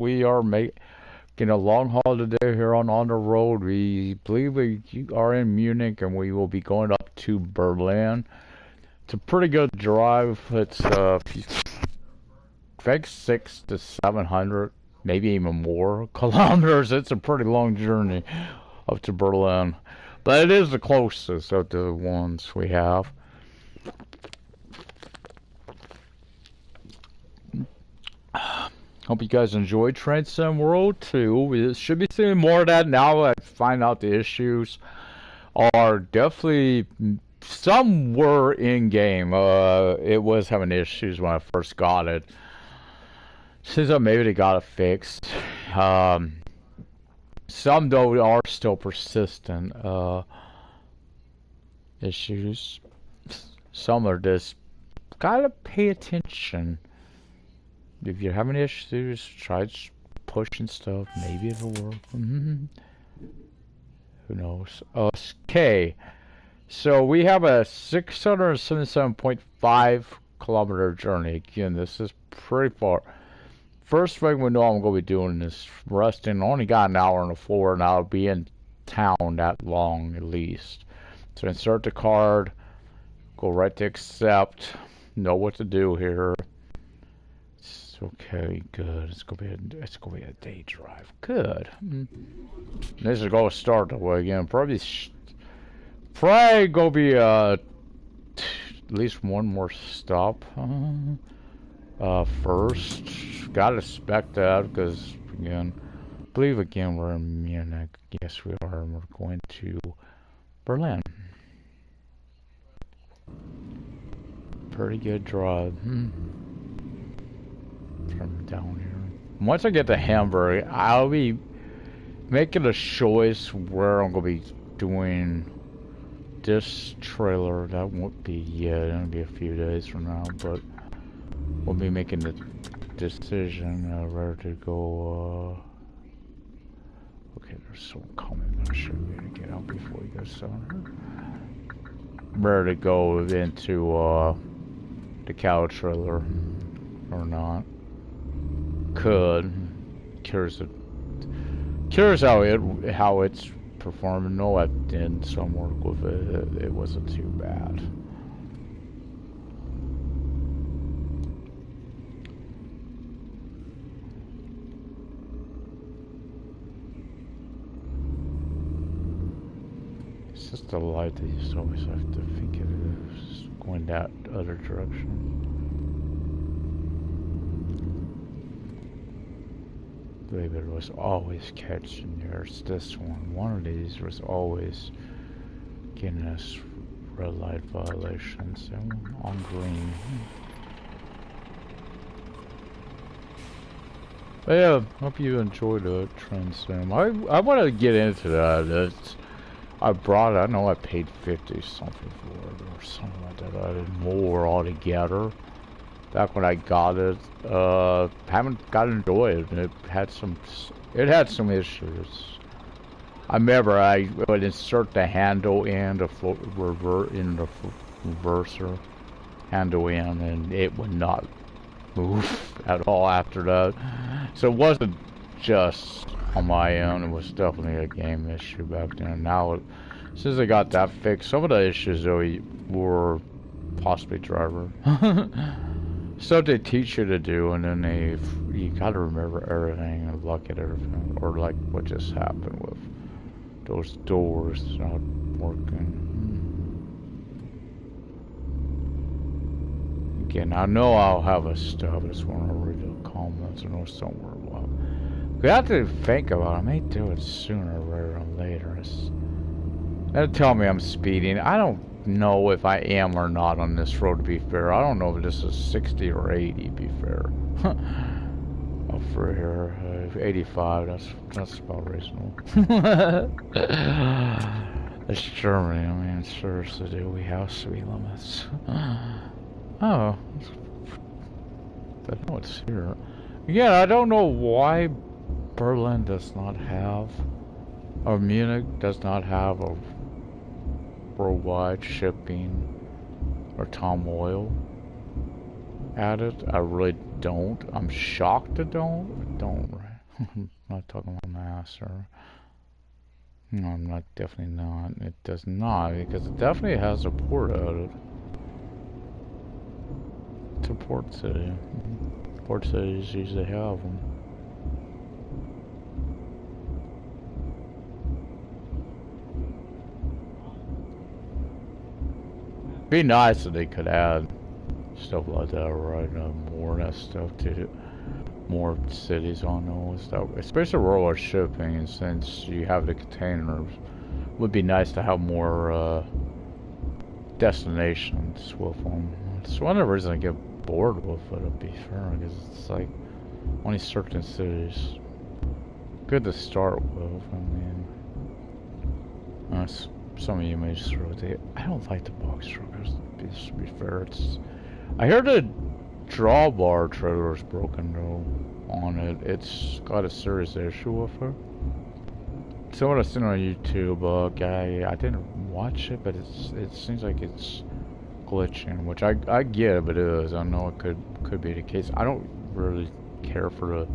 We are making a long haul today here on the road. We believe we are in Munich and we will be going up to Berlin. It's a pretty good drive. It's I think 600 to 700, maybe even more kilometers. It's a pretty long journey up to Berlin, but it is the closest of the ones we have. Hope you guys enjoyed Train Sim World 2. We should be seeing more of that now that I find out the issues are definitely, some were in game. It was having issues when I first got it. Seems like maybe they got it fixed. Some though are still persistent issues. Some are just gotta pay attention. If you're having issues, try pushing stuff. Maybe it'll work. Who knows? Okay. So we have a 677.5 kilometer journey. Again, this is pretty far. First thing we know I'm going to be doing is resting. I only got an hour on the floor, and I'll be in town that long at least. So insert the card, go right to accept, know what to do here. Okay, good. It's gonna be a day drive. Good. This is gonna start the way again. Probably gonna be at least one more stop. First, gotta expect that because again, I believe again we're in Munich. Yes, we are. And we're going to Berlin. Pretty good drive. From down here. Once I get to Hamburg, I'll be making a choice where I'm gonna be doing this trailer. That won't be yet. It'll be a few days from now, but we'll be making the decision where to go. Okay, there's someone coming. I'm sure we're gonna get out before he goes down. Where to go into the cow trailer or not. Could curious how it's performing. No, I've done some work with it. It wasn't too bad. It's just a light that you just always have to think it is going that other direction. I believe it was always catching yours. This one of these was always getting us red light violations and on green. But yeah, hope you enjoyed the Train Sim. I want to get into that. I know I paid 50 something for it or something like that. I did more altogether. Back when I got it, haven't got to enjoy it. It had some issues. I remember I would insert the handle in the reverser handle in, and it would not move at all after that. So it wasn't just on my end. It was definitely a game issue back then. Now, since I got that fixed, some of the issues though were possibly driver. So they teach you to do, and then you gotta remember everything and look at everything, or like what just happened with those doors not working. Again, I know I'll have a stub. I just want to read the comments. I know somewhere about. We have to think about it. I may do it sooner rather than later. They'll tell me I'm speeding. I don't know if I am or not on this road, to be fair. I don't know if this is 60 or 80, to be fair. Up for here, 85, that's about reasonable. It's Germany, I mean, seriously, we have speed limits. Oh, I know it's here. Yeah, I don't know why Berlin does not have, or Munich does not have a worldwide shipping or Tom Oil added. I really don't. I'm shocked it don't. I'm not talking about mass or... No, I'm not, definitely not. It does not, because it definitely has a port out. It's a port city. Port cities usually have them. Be nice if they could add stuff like that, right? More of that stuff to more cities on those stuff, especially rural shipping. And since you have the containers, would be nice to have more destinations with them. It's one of the reasons I get bored with it, to be fair, because it's like only certain cities. Good to start with. I mean, some of you may just throw it. I don't like the box truckers. To be fair, I heard the drawbar trailer is broken though on it. It's got a serious issue with it. So what I've seen on YouTube, I didn't watch it, but it seems like it's glitching, which I get if it is. I know it could be the case. I don't really care for the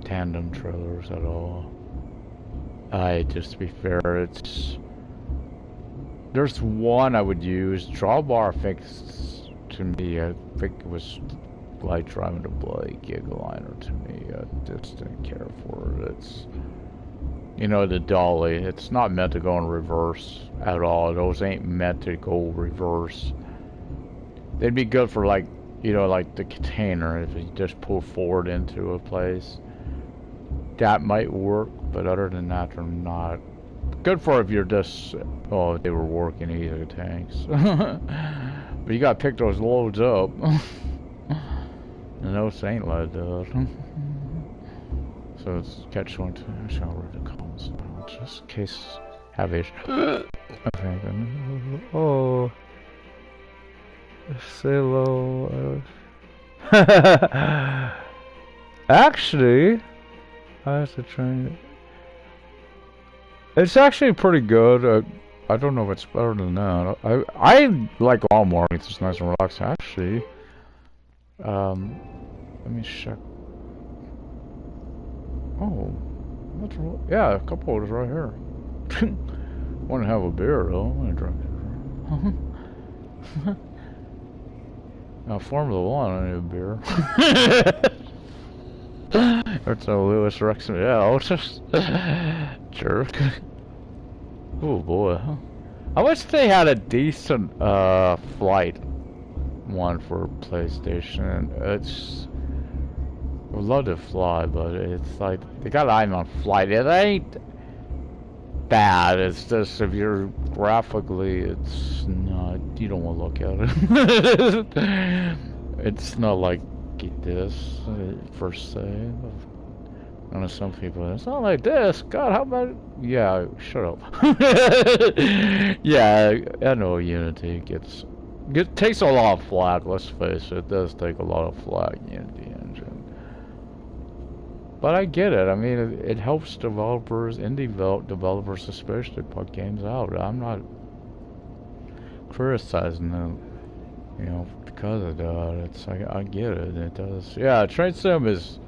tandem trailers at all. Just to be fair, there's one I would use. Drawbar fixed to me. I think it was like driving the bloody Gigaliner to me. I just didn't care for it. It's, you know, the dolly. It's not meant to go in reverse at all. Those ain't meant to go reverse. They'd be good for, like, you know, like the container. If you just pull forward into a place, that might work. But other than that, they're not good for if you're just, oh, they were working either tanks. But you gotta pick those loads up. And those ain't like that. So it's catch one, two. Actually, I'll read the comments now, just in case have issues. Okay, then. Oh. Say hello. Actually, I have to try it. It's actually pretty good. I don't know if it's better than that. I like Walmart. It's just nice and relaxing. Actually, let me check. Oh, yeah, a couple of right here. Want to have a beer though? I'm gonna drink it. Now, Formula One, I need a beer. That's a Lewis Rexon. Yeah, I'll just jerk. Oh boy. I wish they had a decent flight one for PlayStation. I would love to fly, but it's like they got an eye on flight. It ain't bad. It's just if you're graphically, it's not. You don't want to look at it. It's not like this per se. I know some people, it's not like this. God, how about? Yeah, shut up. Yeah, I know Unity takes a lot of flack. Let's face it, it does take a lot of flack. Unity engine. But I get it. I mean, it helps developers, indie developers especially, put games out. I'm not criticizing them, you know, because of that. I get it. It does. Yeah, Train Sim is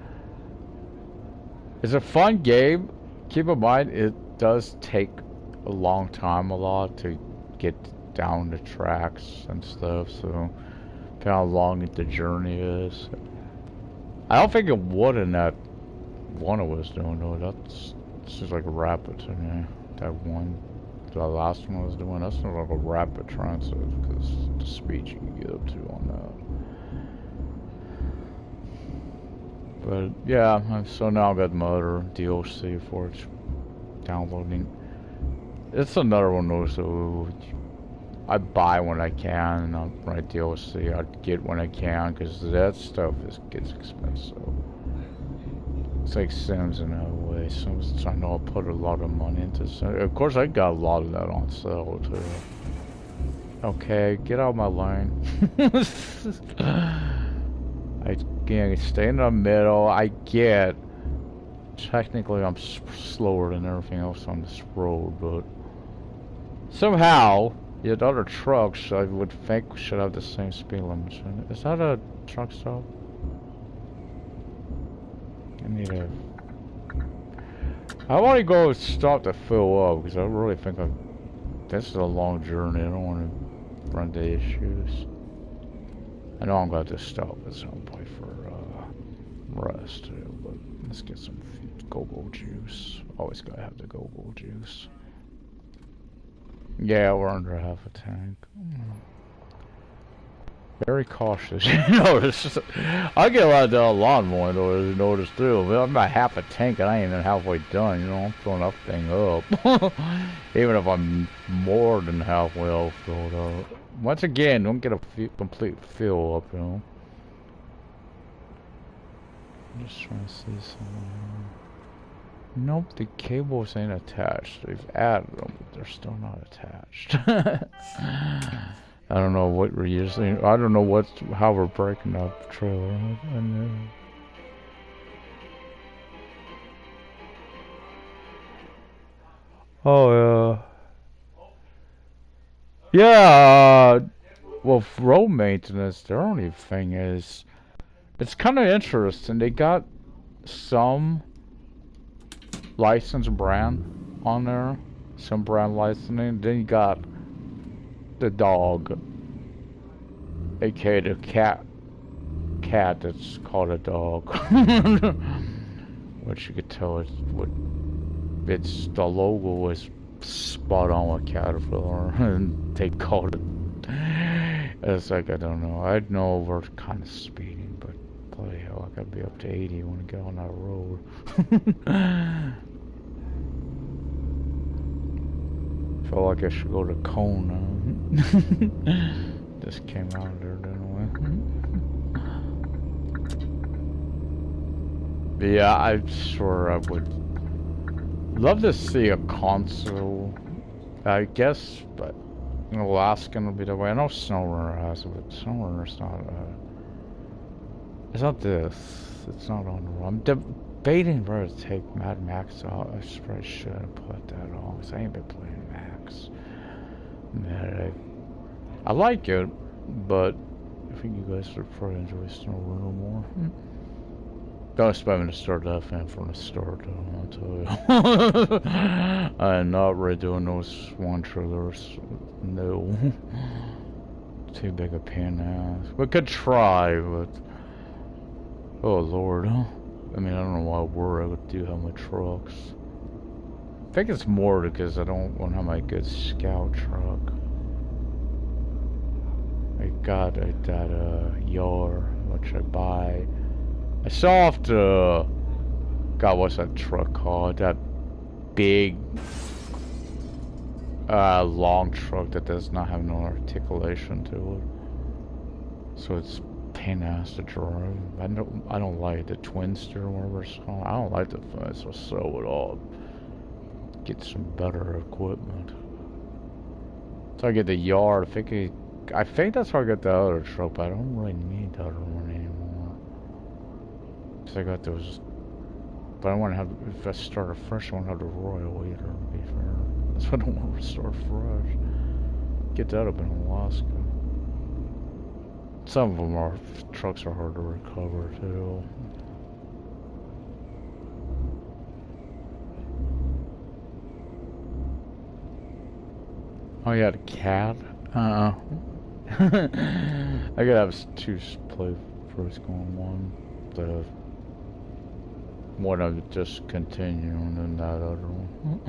a fun game. Keep in mind, it does take a long time, a lot, to get down the tracks and stuff. So, depending how long the journey is. I don't think it would in that one I was doing though. That's just like a rapid to me. The last one I was doing, that's not like a rapid transit because the speed you can get up to on that. But yeah, so now I've got the motor DLC for it. Downloading. It's another one though, so I buy when I can, and I'll write DLC. I get when I can because that stuff gets expensive. It's like Sims in that way. Sims, I know I put a lot of money into Sims. Of course, I got a lot of that on sale too. Okay, get out of my lane. I can't stay in the middle. I get. Technically, I'm slower than everything else on this road, but somehow the other trucks I would think should have the same speed limit. Is that a truck stop? I need a I want to go stop to fill up because I really think this is a long journey. I don't want to run into issues. I know I'm going to stop at some point for rest too, but let's get some go-go juice. Always gotta have the go-go juice. Yeah, we're under half a tank. Very cautious. You notice, I get a lot of the lawnmower notice too. I'm at half a tank and I ain't even halfway done. You know, I'm filling that thing up. Even if I'm more than halfway all filled up. Once again, don't get a complete fill up, you know. I'm just trying to see something. Nope, the cables ain't attached. They've added them, but they're still not attached. I don't know what we're using. I don't know how we're breaking up the trailer. Oh yeah. Well, road maintenance. Their only thing is, it's kind of interesting. They got some license brand on there, some brand licensing. Then you got the dog, aka the cat that's called a dog. Which you could tell it's the logo is spot on with Caterpillar, and they called it. It's like, I don't know. I know we're kind of speeding, but bloody hell, I gotta be up to 80 when I get on that road. Feel like I should go to Kona. Just came out of there, didn't we? Yeah, I swear I would love to see a console. I guess, but Alaskan will be the way. I know SnowRunner has it, but SnowRunner's not. It's not this. It's not on the road. I'm debating whether to take Mad Max out. I probably should have put that on, because I ain't been playing Max. Man, I like it, but I think you guys would probably enjoy SnowRunner more. Don't expect me to start that fan from the start, though, I'll tell you. I am not redoing those one trailers. No. Too big a pain in the ass. We could try, but oh lord. I mean, I don't know why I would do have my trucks. I think it's more because I don't want to have my good scout truck. I got that Yar, which I buy. I saw off the God, what's that truck called? That big long truck that does not have no articulation to it. So it's pain ass to drive. I don't like the Twinster or whatever it's called. I don't like the thing, so sew it all. Get some better equipment. So I get the Yard. I think that's where I got the other truck, but I don't really need the other one anymore. Cause I got those, but I want to have. If I start a fresh, I want to have the Royal Eater. To be fair, that's what I want to start fresh. Get that up in Alaska. Some of them trucks are hard to recover too. Oh, you had a cat? I gotta have two playthroughs going. One of just continue and then that other one.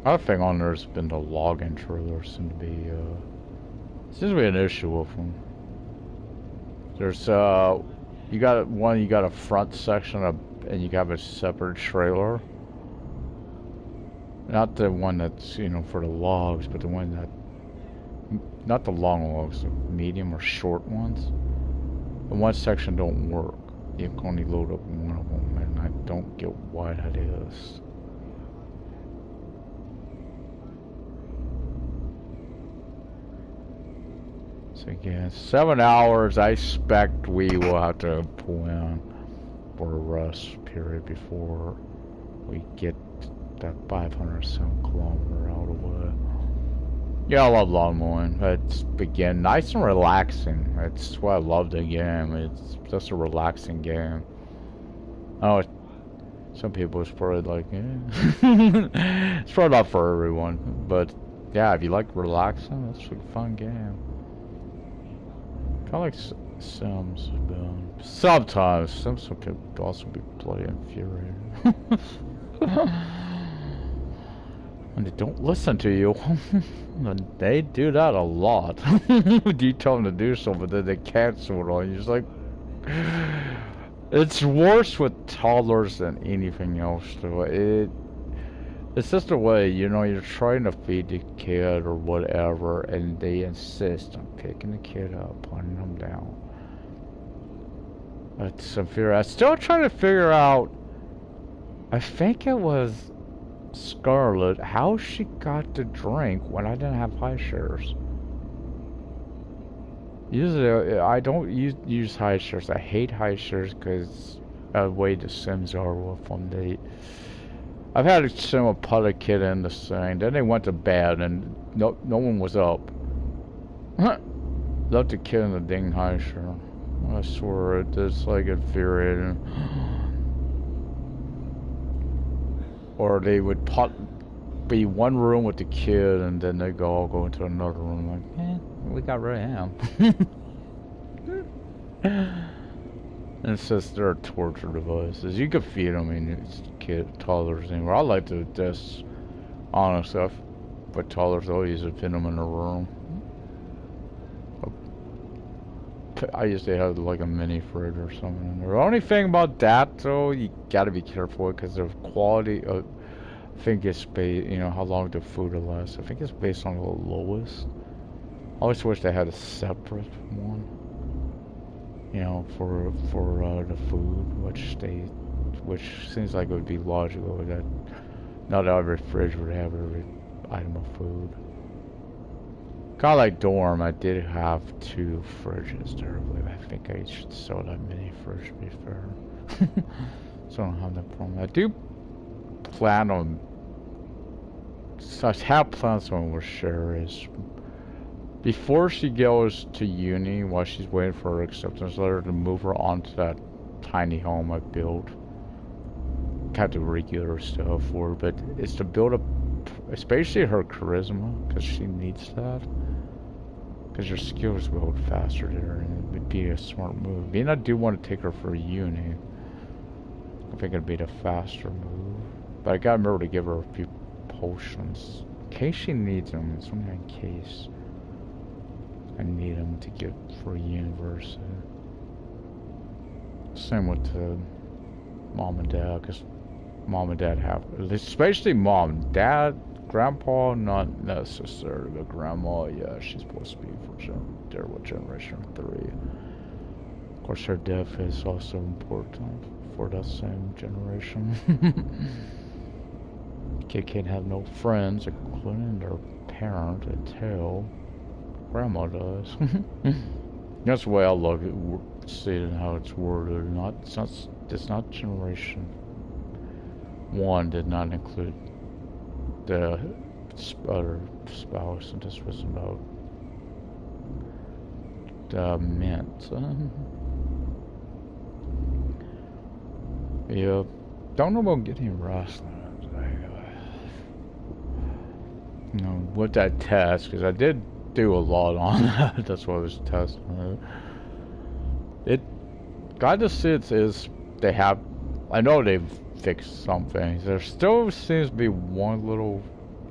Other thing on there's been the login trailers seems to be an issue with them. There's you got a front section and you have a separate trailer. Not the one that's, for the logs, but the one that, not the long logs, the medium or short ones. The one section don't work. You can only load up one of them, and I don't get why that is. So again, 7 hours. I expect we will have to pull in for a rest period before we get that 500-some kilometer out of the way. Yeah, I love lawn mowing. It's again nice and relaxing. It's what I love the game. It's just a relaxing game. Oh, it's Some people it's probably like, it's probably not for everyone. But yeah, if you like relaxing, that's a fun game. Kind of like Sims, but sometimes Sims can also be bloody infuriating. And they don't listen to you. And they do that a lot. You tell them to do something, then they cancel it on you. It's like, it's worse with toddlers than anything else, though. It's just a way, you know, you're trying to feed the kid or whatever, and they insist on picking the kid up, putting them down. It's infuriating. I'm still trying to figure out, I think it was Scarlet, how she got to drink when I didn't have high shares. Usually, I don't use high shares. I hate high shares because of the way the Sims are with them. I've had a sim with put a kid in the thing, then they went to bed and no one was up. Left the kid in the dang high share. I swear, it's like infuriating. Or they would be one room with the kid, and then they all go into another room. Like, we got rid of him. And it's just they're torture devices. You can feed them, it's toddlers anymore. I like to just, honestly, but toddlers always fit them in a room. I used to have like a mini fridge or something. The only thing about that, though, you gotta be careful because the quality of, I think it's based, you know, how long the food will last. I think it's based on the lowest. I always wish they had a separate one, you know, for the food, which seems like it would be logical that not every fridge would have every item of food. Kind of like dorm, I did have 2 fridges there. I think I should sell that mini fridge to be fair. So I don't have that problem. I do plan on, I have plans on with Sherry is before she goes to uni, while she's waiting for her acceptance letter, to move her onto that tiny home I built. Can't do regular stuff for her, but it's to build up, especially her charisma, because she needs that. Because your skills build faster there, and it would be a smart move. I do want to take her for uni. I think it'd be the faster move. But I gotta remember to give her a few potions. In case she needs them, it's only in case I need them to get for university. Same with the mom and dad, because mom and dad have, especially mom, dad, grandpa, not necessarily, but grandma, yeah, she's supposed to be there with generation 3. Of course, her death is also important for that same generation. Kid can't have no friends, including their parent, until grandma does. That's the way I look at see it and how it's worded. It's not generation 1 did not include the other spouse, and this was about the mint. Yeah, don't know about getting rest. You know, with that test, because I did do a lot on that. That's why I was testing it. Glad to see it is they have. I know they've fixed some things. There still seems to be one little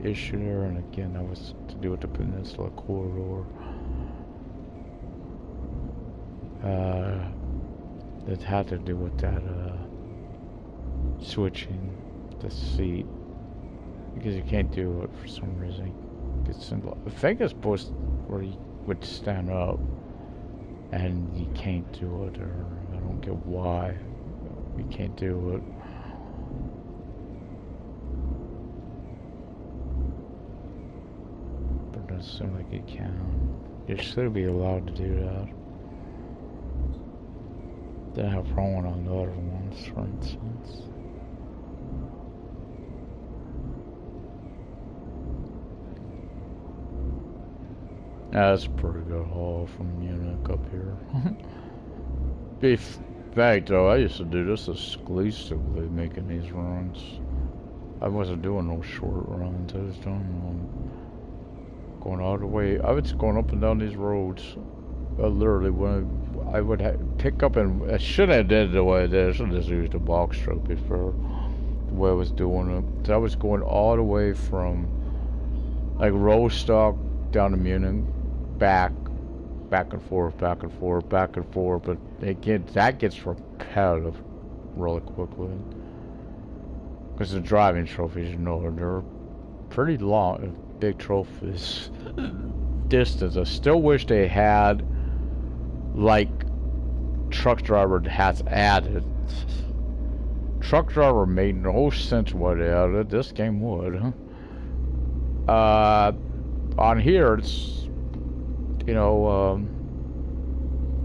issue there, and again, that was to do with the Peninsula Corridor. It had to do with that switching the seat, because you can't do it for some reason. It's simple. I think it's supposed to where you would stand up, and you can't do it, or I don't get why you can't do it. But it doesn't seem like you can. You should be allowed to do that. Didn't have a problem on the other ones, for instance. That's a pretty good haul from Munich up here. In fact, though, I used to do this exclusively, making these runs. I wasn't doing no short runs. I was doing going all the way. I was going up and down these roads. Literally, when I would pick up and I shouldn't have did the way I did. I should have just used a box trophy for the way I was doing it. So I was going all the way from like Rostock down to Munich, back and forth, back and forth, back and forth. But that gets repetitive really quickly. Because the driving trophies, you know, they're pretty long, big trophies. Distance. I still wish they had, like, truck driver has added. Truck driver made no sense what they added. This game would. On here, it's, you know,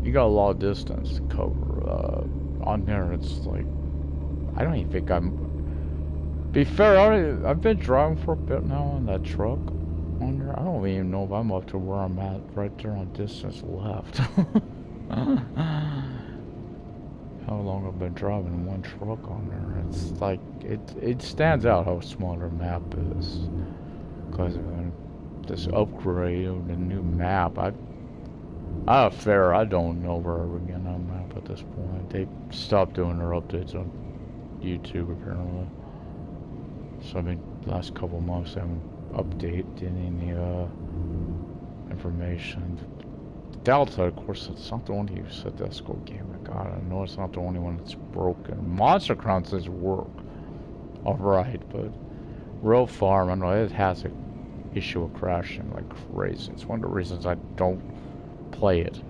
you got a lot of distance to cover. On there, it's like, I don't even think be fair, I've been driving for a bit now on that truck on there. I don't even know if I'm up to where I'm at right there on distance left. How long I've been driving one truck on there. It's like, it stands out how small the map is. Because of this upgrade of the new map. I don't know where we're getting on the map at this point. They stopped doing their updates on YouTube apparently. So I mean, last couple months I haven't updated any information. Delta, of course, it's not the only Sedesco game I got. I know it's not the only one that's broken. Monster Crown says work, alright, but Real Farm, I know it has an issue of crashing like crazy. It's one of the reasons I don't play it.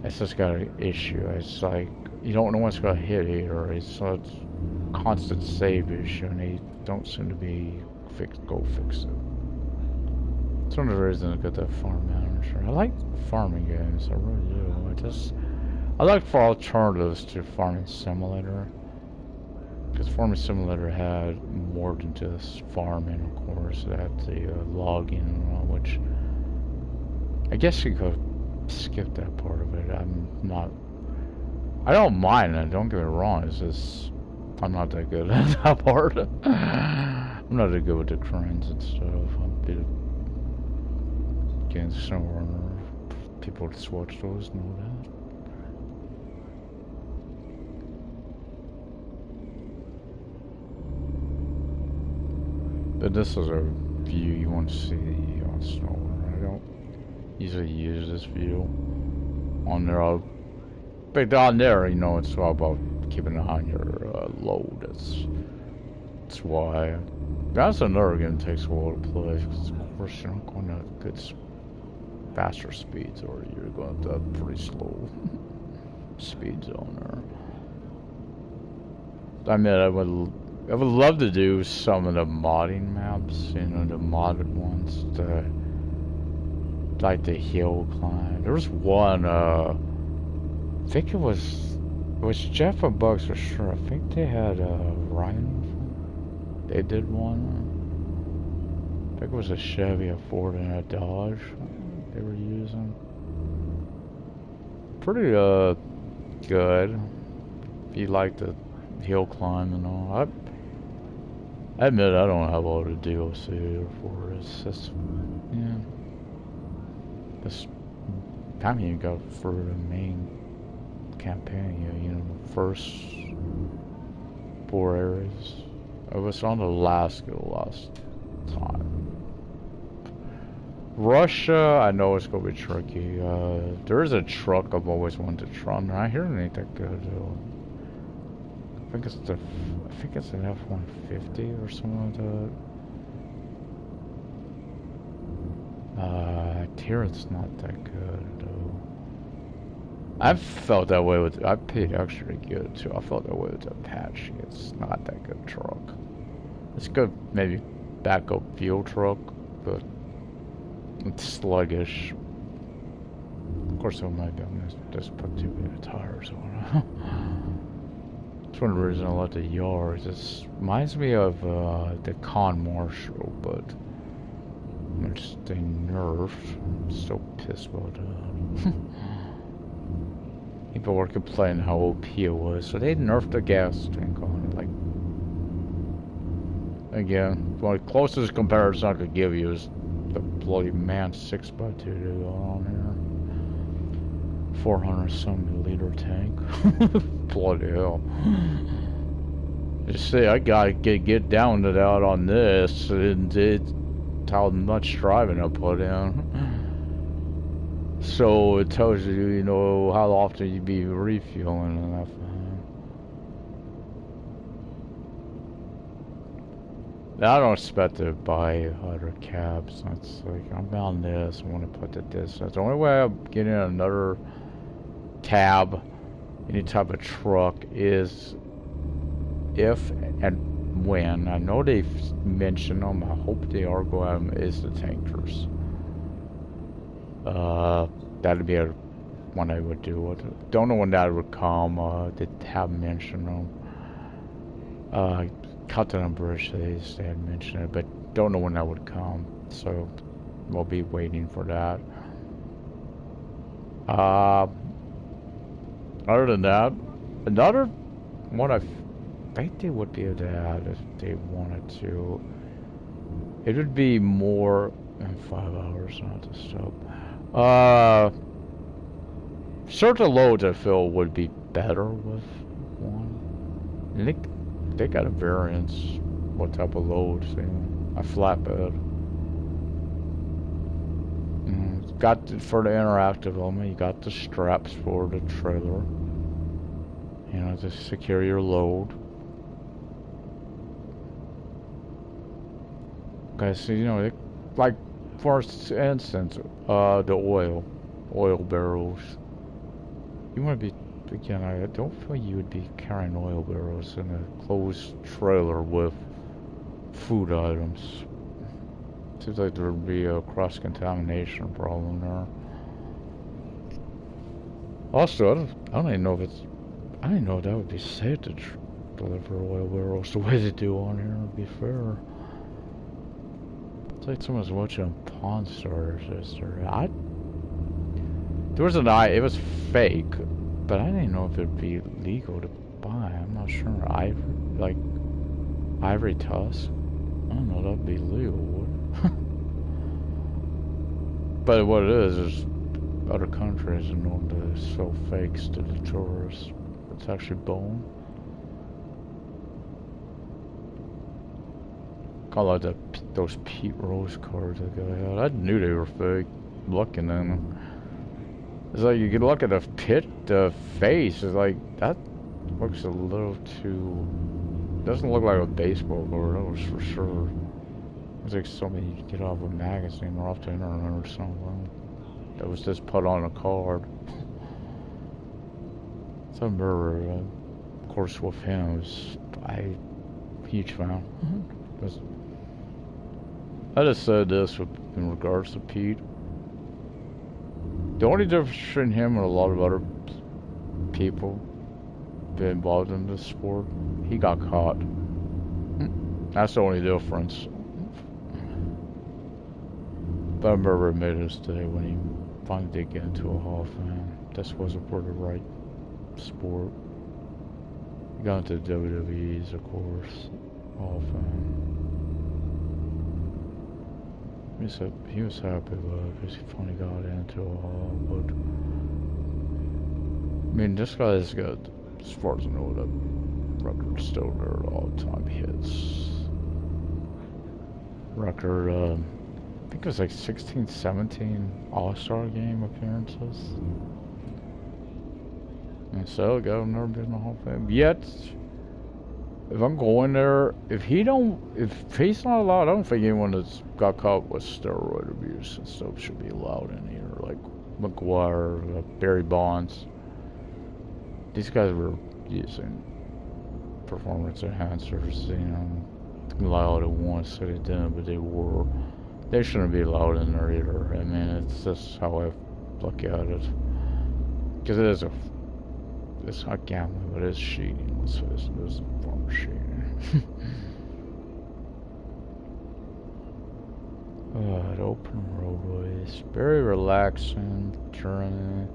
It's just got an issue. It's like you don't know what's gonna hit either. It's constant save issue, and they don't seem to be go fix it. It's one of the reasons I got that farm manager. I like farming games, I really do. I like for alternatives to Farming Simulator. Because Farming Simulator had more than just farming, of course. It had the logging and all, which I guess you could skip that part of it. I don't mind it, don't get me wrong. It's just I'm not that good at that part. I'm not that good with the cranes and stuff. I'm a bit against runner. People that watch those know that. But this is a view you want to see on SnowRunner. I don't usually use this view on there. But down there, you know, it's all about keeping an eye on your load. That's why. That's another game that takes a while to play. Because of course you're not going at good, faster speeds, or you're going at a pretty slow speed zone there. I mean, I would love to do some of the modding maps, you know, the modded ones, like the hill climb. There was one, I think it was Jeff and Bugs for sure. I think they had Ryan. They did one. I think it was a Chevy, a Ford, and a Dodge they were using. Pretty good. If you like the hill climb and all. I admit I don't have all the DLC for it. It's just, yeah. This time you got for the main campaign, you know, the first 4 areas. I was on Alaska last time. Russia, I know it's gonna be tricky. There is a truck I've always wanted to try. I hear it ain't that good though. I think it's an F-150 or something like that. I hear it's not that good though. I've felt that way with. I paid extra to get it too. I felt that way with the Apache. It's not that good truck. It's good, maybe backup fuel truck, but it's sluggish. Of course, I might be able to just put too many tires on it. That's one of the reasons I like the Yards. It reminds me of the Con Marshall, but which they nerfed. I'm so pissed about that. People were complaining how OP it was, so they nerfed the gas tank on it. Like, again, the closest comparison I could give you is the bloody man 6x2 on here. 400 some liter tank. Bloody hell. You see, I gotta get down to that on this, and it's how much driving I put in. So it tells you, you know, how often you be refueling and that. I don't expect to buy other cabs. That's like, I'm on this, I want to put the distance. The only way I'm getting another cab, any type of truck, is if and when, I know they've mentioned them, I hope they are going to, is the tankers. That'd be one I would do. Don't know when that would come. They have mentioned them. Captain and Bridge, they had mentioned it, but don't know when that would come. So we'll be waiting for that. Other than that, another one I think they would be able to add if they wanted to. It would be more than 5 hours, not to stop. Certain loads I feel would be better with one. I think they got a variance. What type of loads? You know, a flatbed. Got for the interactive element, you got the straps for the trailer. You know, to secure your load. Okay, so you know, like for instance, the oil barrels. You want to be, again, I don't feel you would be carrying oil barrels in a closed trailer with food items. Seems like there would be a cross-contamination problem there. Also, I don't even know if it's, I don't even know if that would be safe to deliver oil barrels the way they do on here, to be fair. It's like someone's watching Pawn Stars yesterday. There was it was fake, but I didn't know if it'd be legal to buy. I'm not sure. Ivory tusk. I don't know, that'd be legal, would it? But what it is other countries are known to sell fakes to the tourists. It's actually bone. Kind of like those Pete Rose cards that guy had. I knew they were fake, looking at them. It's like you can look at the face. It's like that looks a little too. Doesn't look like a baseball card. That was for sure. It's like something you get off a magazine or off the internet or something. That was just put on a card. So I remember, of course, with him, huge fan. I just said this in regards to Pete. The only difference between him and a lot of other people been involved in this sport, he got caught. That's the only difference. But I remember it made his day when he finally did get into a Hall of Fame. This wasn't for the right sport. He got into WWE's, of course, Hall of Fame. He was happy about it because he finally got into a Hall, but I mean, this guy's got, as far as I know, that record still there all-time hits. Record, I think it was like 16, 17 All-Star Game appearances. And so, I've never been in the Hall of Fame. Yet, if I'm going there, if he's not allowed, I don't think anyone that's got caught with steroid abuse and stuff should be allowed in here. Like McGuire, Barry Bonds. These guys were using performance enhancers, you know, allowed it once, so they didn't, but they were. They shouldn't be allowed in there either. I mean, it's just how I look at it. Because it's not gambling, but it's cheating. It's a form of cheating. The open roadways, very relaxing during.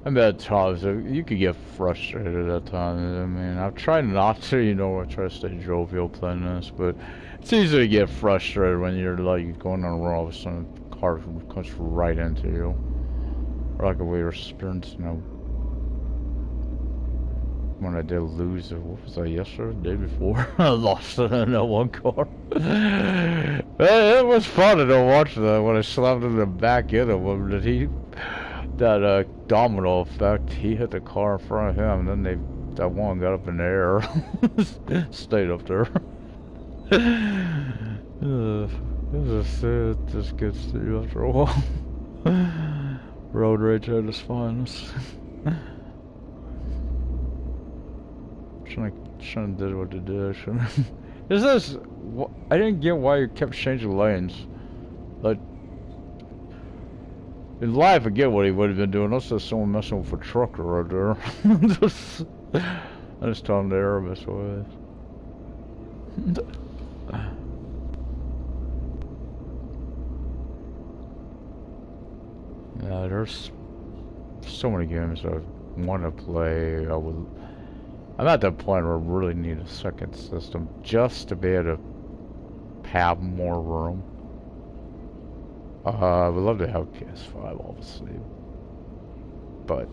I mean, at times you could get frustrated at times. I mean, I've tried not to, you know, I try to stay jovial playing this, but it's easy to get frustrated when you're like going on a roll, all of a sudden a car comes right into you. Or like we were experiencing, you know, when I did lose, what was that, yesterday, the day before? I lost it in that one car. It was fun to watch that when I slammed in the back end of him. That domino effect, he hit the car in front of him, and then that one got up in the air. Stayed up there. It just gets to you after a while. Road rage at its finest. Shouldn't did what they did. Is this? I didn't get why you kept changing lanes. Like in life, I get what he would have been doing. That's just someone messing with a trucker right there. I just told him the air mess with. Yeah, there's so many games I want to play. I'm at that point where I really need a second system just to be able to have more room. I would love to have PS5, obviously, but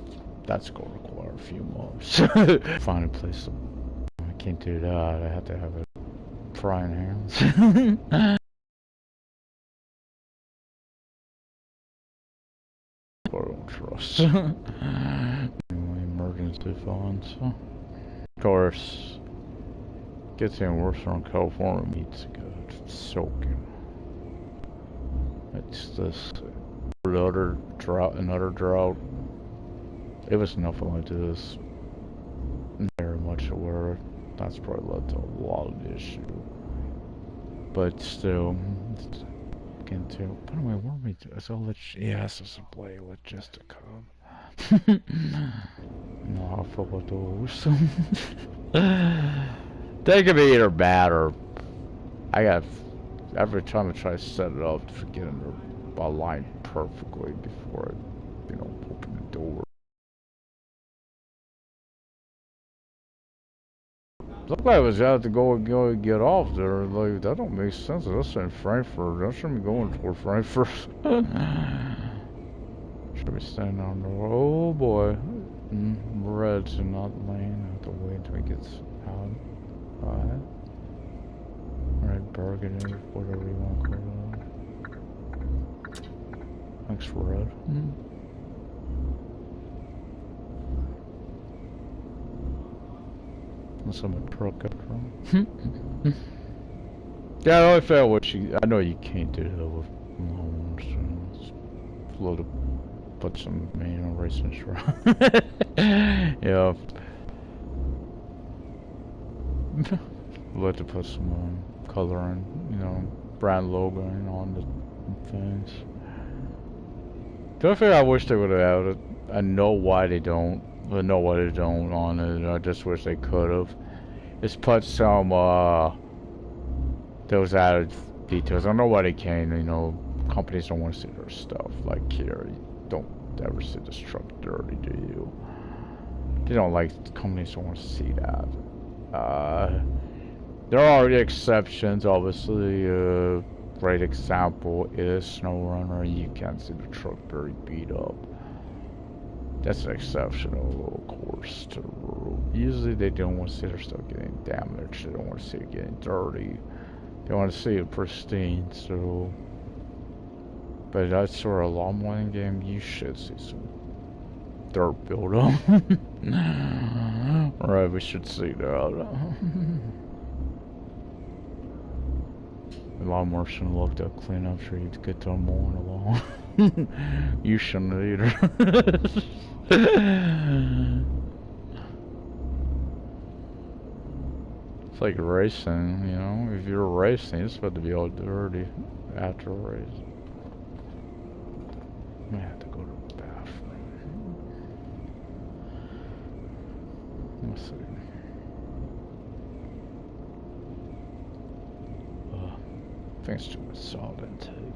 that's going to require a few months. Find a place. I can't do that. I have to have it frying hands. I don't trust. Emergency funds. Of course, gets even worse around California. Meets good. It's soaking. It's this another drought. It was nothing like this very much aware. That's probably led to a lot of the issue. But still, getting to. By the way, where are we? So yes, it's a play logistic hub. No, I feel about those. They could be either bad or I got. Every time I try to set it up, to get in the line perfectly before I, you know, open the door. Looked like I was out to go and get off there. Like that don't make sense. That's in Frankfurt. I shouldn't be going toward Frankfurt. Should be standing on the road. Oh boy, red to not lane. I have to wait until he gets out. Alright. Alright, burgundy, whatever you want to call it. Thanks for red. Unless I'm a truck after all. Yeah, I felt what I know you can't do that with loans. It's a little put some manual racing around. Yeah. We'll have to put some coloring, you know, brand logoing on the things. The only thing I wish they would have added, I know why they don't, I know why they don't on it, I just wish they could have, is put some, those added details. I don't know why they can't, you know, companies don't want to see their stuff, like here, you don't ever see this truck dirty, do you? They don't like, companies don't want to see that. There are exceptions, obviously. Great example is SnowRunner. You can't see the truck very beat up. That's an exceptional course to the rule. Usually they don't want to see their stuff getting damaged. They don't want to see it getting dirty. They want to see it pristine. So, but that's sort of a lawnmower game. You should see some dirt build up. Alright, we should see that. The lawnmower shouldn't look that clean. I'm sure you'd get to mowing along. You shouldn't either. It's like racing, you know. If you're racing, it's supposed to be all dirty after a race. I have to go to the bathroom. Let's see. I think it's too much salt intake.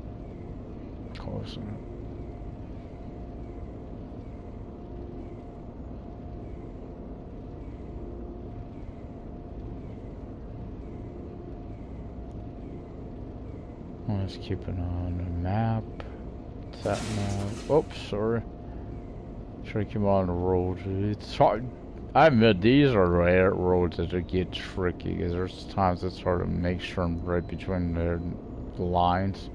Close enough. Let's keep it on the map. That map. Oops, sorry. Try to keep on the road. It's hard. I admit these are rare roads that get tricky because there's times it's hard to make sure I'm right between the lines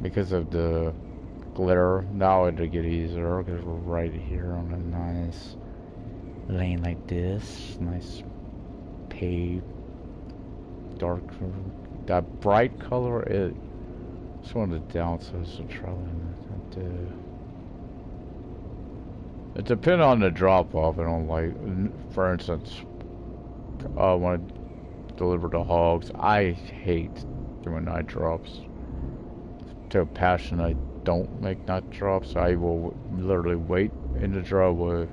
because of the glitter. Now it'll get easier because we're right here on a nice lane like this. Nice paved, dark. That bright color is one of the downsides of traveling. It depends on the drop off. I don't like, for instance, when I deliver the hogs, I hate doing night drops. To a passion, I don't make night drops. I will literally wait in the driveway,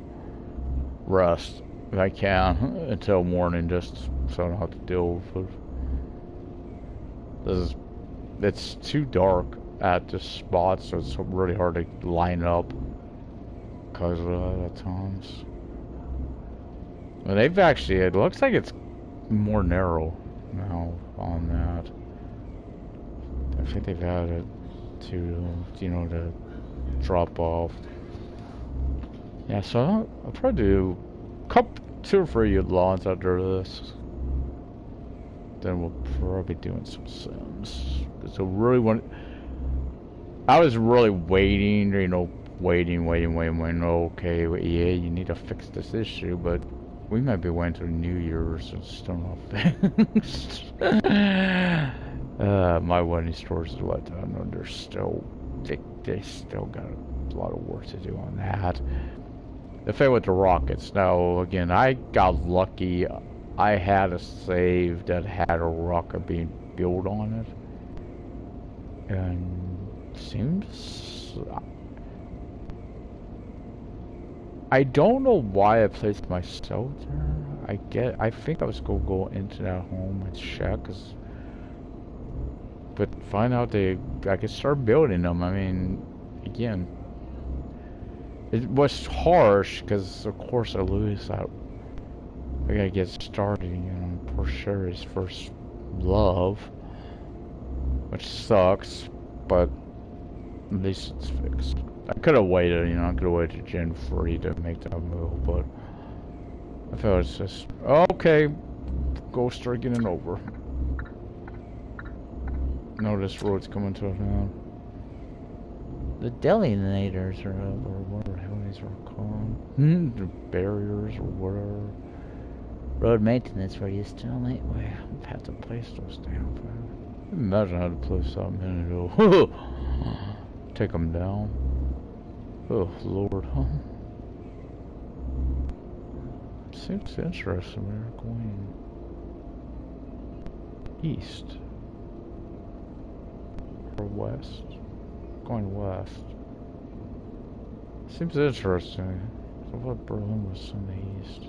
rest if I can until morning, just so I don't have to deal with it. It's too dark at this spot, so it's really hard to line up. Because of that at times. Well, they've actually, it looks like it's more narrow now on that. I think they've added to, you know, the drop off. Yeah, so I'll probably do two or three lawns after this. Then we'll probably be doing some Sims. Because I was really waiting, you know, waiting. Okay, yeah, you need to fix this issue, but we might be waiting till New Year's and still not fixed. My wedding stores let down. No, they still got a lot of work to do on that. The thing with the rockets. Now, again, I got lucky. I had a save that had a rocket being built on it, and seems. I don't know why I placed myself there. I think I was gonna go into that home and check, but find out I could start building them. I mean, again, it was harsh because of course I lose out. I gotta get started, you know. Poor Sherry's first love, which sucks, but at least it's fixed. I could have waited, you know, I could have waited to Gen 3 to make that move, but I thought it's just, okay, go start getting over. No, this road's coming to an end. The delinators are up, or whatever the hell these are called. The barriers, or whatever. Road maintenance where you still might have to place those down. Imagine how to place something in it. Take them down. Oh, Lord, huh? Seems interesting. We're going east. Or west. Going west. Seems interesting. So what Berlin was in the east.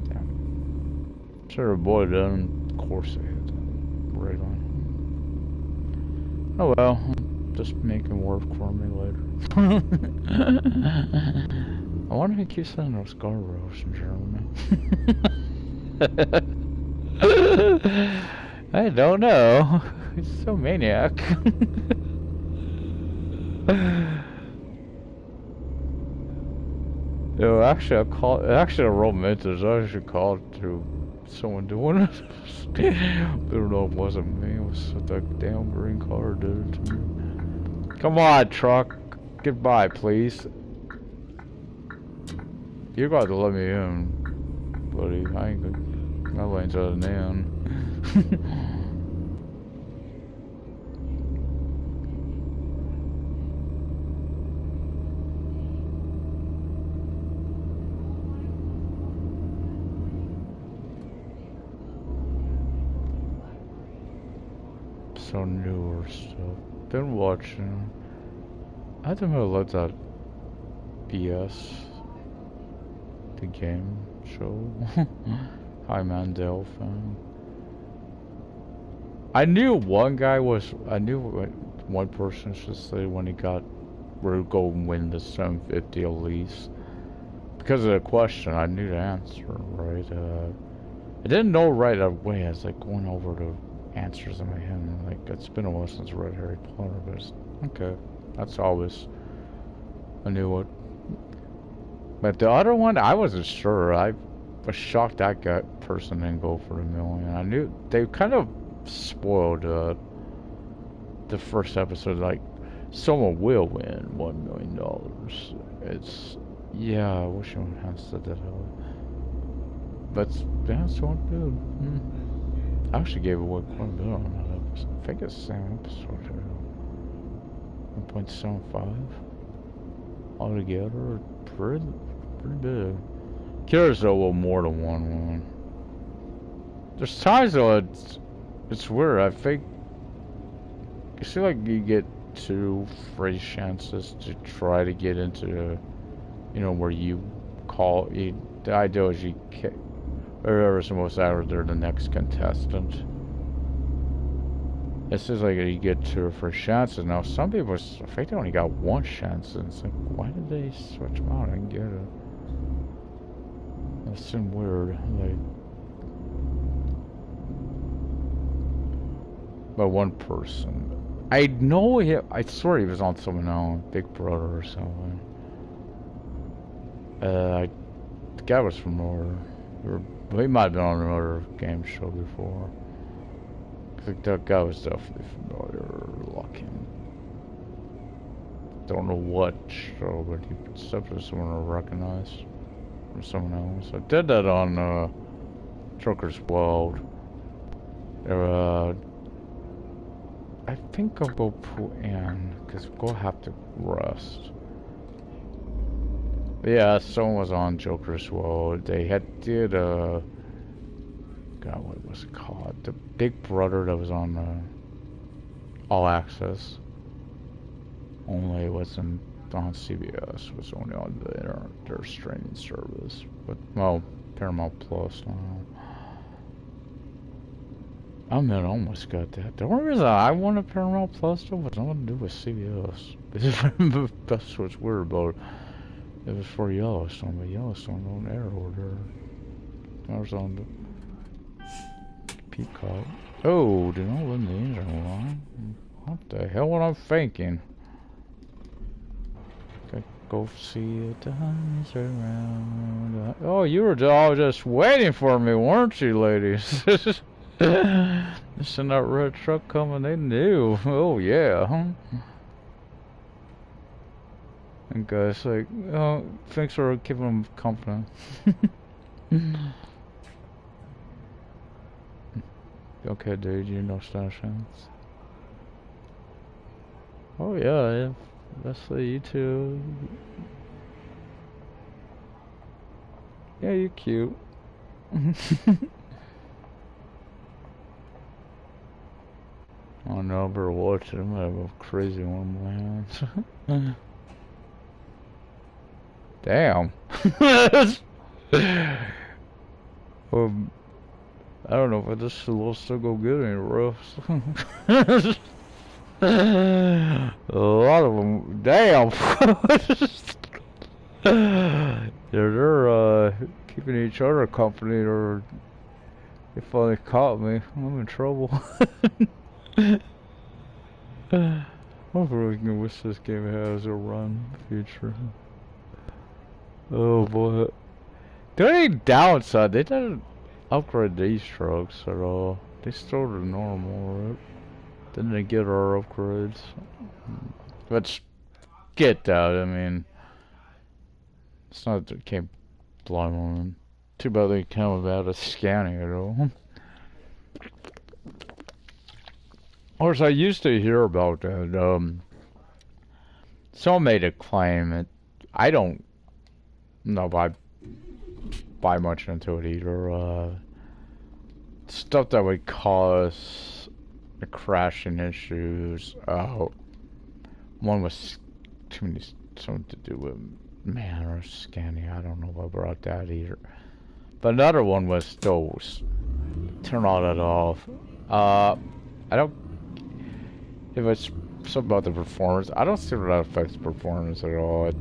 Damn. Should have avoided that, of course I had right on. Oh well, just making work for me later. I wonder if he keeps sending those Scarboroughs in Germany. I don't know. He's so maniac. Yo, actually, a romantic. I should call to someone doing it. I don't know if it wasn't me. It was that damn green car did it to me. Come on, truck. Goodbye, please. You got to let me in, buddy. I ain't good. My lane's out of nan. So newer stuff. Been watching. I don't know, let that BS. The game show. Hi Mandel fan. I knew one person should say when he got, we're going to win the 750 at least. because of the question, I knew the answer, right? I didn't know right away. I was like going over the answers in my head. And, like, it's been a while since I read Harry Potter, but it's, okay, that's always, I knew what. But the other one, I wasn't sure. I was shocked that person didn't go for the million. I knew they kind of spoiled the first episode. Like, someone will win $1 million. It's, yeah, I wish I had said that out. But yeah, it's so good. I actually gave away quite a bit on that episode. I think it's the same episode. 1.75 altogether. Pretty big. Curious though, well, more than one. There's times though it's weird. I think you see, like, you get 2 free chances to try to get into, you know, where you call the idea is you whoever's the most average, they're the next contestant. It says like you get 2 free chances. Now some people, I think they only got 1 chance, and it's like, why did they switch them out? I didn't get it. That seemed weird. Like, by one person. I know I swear he was on someone else, Big Brother or something. The guy was from Northern. He might have been on another game show before. I think that guy was definitely familiar. Looking. Don't know what show, but he stepped into someone I recognize from someone else. I did that on Joker's World. I think I'll go put in because we'll have to rest. But yeah, someone was on Joker's World. They did God, what was it called? The Big Brother that was on All Access. Only it wasn't on CBS. It was only on their streaming service. But well, Paramount Plus now. I mean, I almost got that. The only reason I wanted Paramount Plus though was nothing to do with CBS. That's what's weird about it. It was for Yellowstone, but Yellowstone don't air order. I was on the Peacock. Oh, did all the names are wrong? What the hell? What I'm thinking? Go see the diamonds around. Oh, you were all just waiting for me, weren't you, ladies? This is that red truck coming. They knew. Oh yeah. And guys, like, oh, thanks for keeping them company. Okay, dude, you know stations. Oh yeah, that's you too. Yeah, you're cute. Oh no, I better watch it. I might have a crazy one in my hands. Damn. I don't know if this will still go good any rough. A lot of them. Damn. they're keeping each other company, or they finally caught me. I'm in trouble. Hopefully we can wish this game has a run in the future. Oh boy. The only downside, they didn't upgrade these trucks at all. They still the normal, right? Then they get our upgrades. Let's get that, I mean. It's not that they can't blind one. Too bad they come about a scanning at all. Of course, I used to hear about that. Someone made a claim that I don't know if I buy much into it either. Stuff that would cause the crashing issues. One was something to do with man or scanning. I don't know what brought that either. But another one was those. Turn all that off. I don't. If it's something about the performance, I don't see that affects performance at all.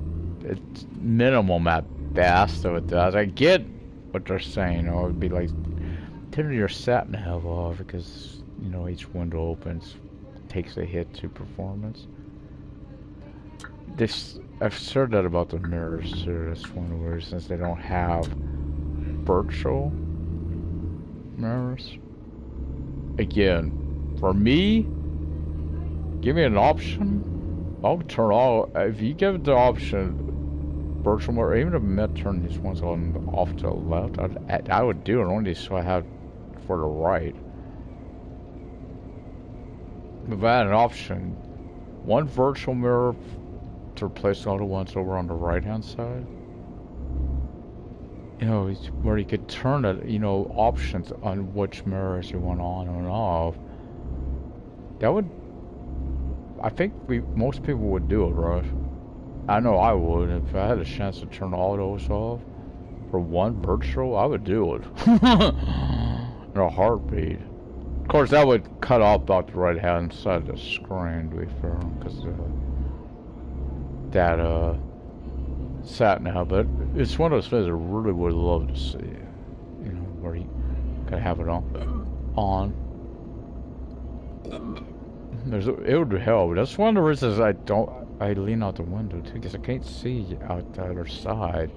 It's minimum at fast though it does. I get what they're saying. You know, it'd be like turn your sat nav off because you know each window opens takes a hit to performance. This I've heard that about the mirrors too. That's one of the words since they don't have virtual mirrors. Again, for me, give me an option. I'll turn all. If you give it the option, virtual mirror, even if I meant turn these ones on off to the left, I would do it only so I have for the right. If I had an option, one virtual mirror to replace all the ones over on the right hand side. You know, where you could turn it, you know, options on which mirrors you want on and off. That would, I think most people would do it, right? I know I would. If I had a chance to turn all those off for one virtual, I would do it. In a heartbeat. Of course, that would cut off about the right hand side of the screen, to be fair, because that sat nav, but it's one of those things I really would love to see. You know, where you gotta have it on. It would help. That's one of the reasons I lean out the window too, because I can't see out the other side